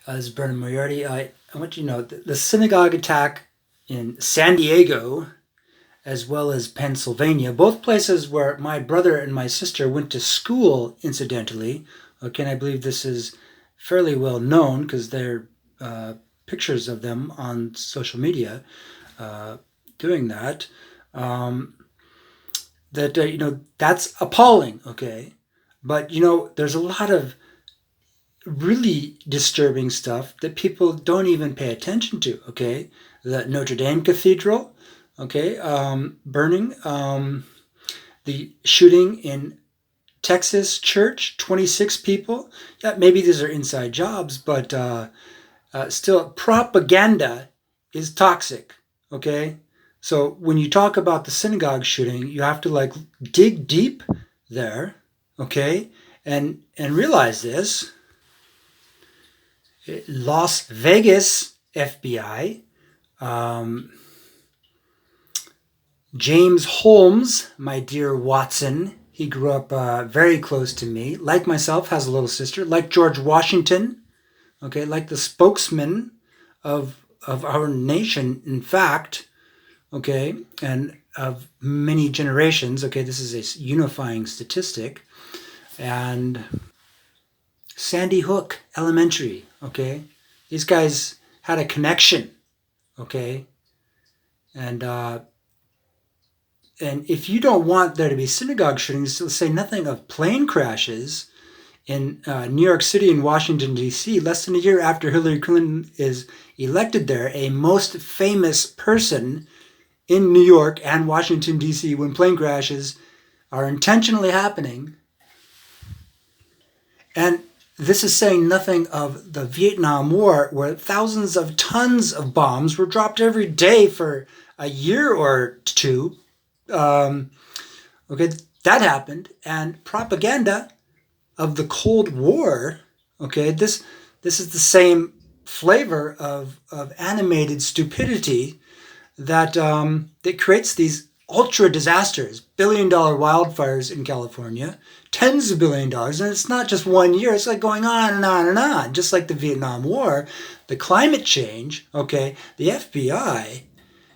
This is Bernard Moriarty. I want you to know the synagogue attack in San Diego, as well as Pennsylvania, both places where my brother and my sister went to school, incidentally. Okay, and I believe this is fairly well known because there are pictures of them on social media doing that. Um, that's appalling. Okay, but there's a lot of really disturbing stuff that people don't even pay attention to. Okay, the Notre Dame Cathedral, okay, burning, the shooting in Texas church, 26 people. Yeah, maybe these are inside jobs, but still, propaganda is toxic. Okay, so when you talk about the synagogue shooting, you have to dig deep there. Okay, and realize this. Las Vegas FBI, James Holmes, my dear Watson, he grew up very close to me, like myself, has a little sister, like George Washington, okay, like the spokesman of our nation, in fact, okay, and of many generations, okay, this is a unifying statistic, and Sandy Hook Elementary, okay? These guys had a connection, okay? And if you don't want there to be synagogue shootings, let's say nothing of plane crashes in New York City and Washington, D.C., less than a year after Hillary Clinton is elected there, a most famous person in New York and Washington, D.C., when plane crashes are intentionally happening. And this is saying nothing of the Vietnam War, where thousands of tons of bombs were dropped every day for a year or two. Okay, that happened. And propaganda of the Cold War, okay, this is the same flavor of animated stupidity that that creates these ultra disasters, billion-dollar wildfires in California, tens of billion dollars, and it's not just 1 year, it's like going on and on and on, just like the Vietnam War, the climate change, okay, the FBI,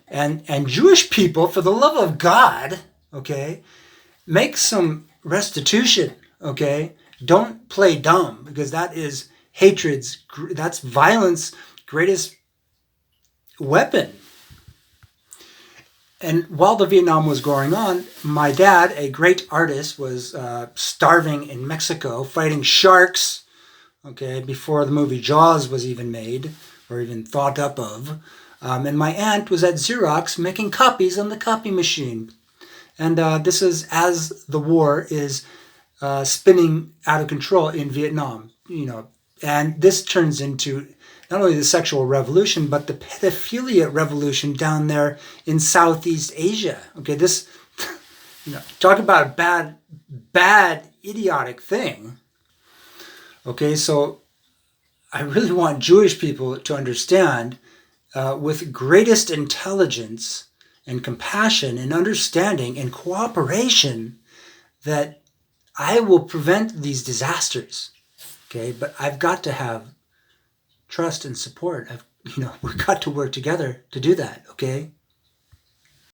and Jewish people, for the love of God, okay, make some restitution, okay, don't play dumb, because that is that's violence greatest weapon. And while the Vietnam was going on, my dad, a great artist, was starving in Mexico, fighting sharks, okay, before the movie Jaws was even made or even thought up of. And my aunt was at Xerox making copies on the copy machine. And this is as the war is spinning out of control in Vietnam, and this turns into not only the sexual revolution, but the pedophilia revolution down there in Southeast Asia. Okay, this, talk about a bad, idiotic thing. Okay, so I really want Jewish people to understand with greatest intelligence and compassion and understanding and cooperation that I will prevent these disasters. Okay, but I've got to have trust and support. We've got to work together to do that, okay?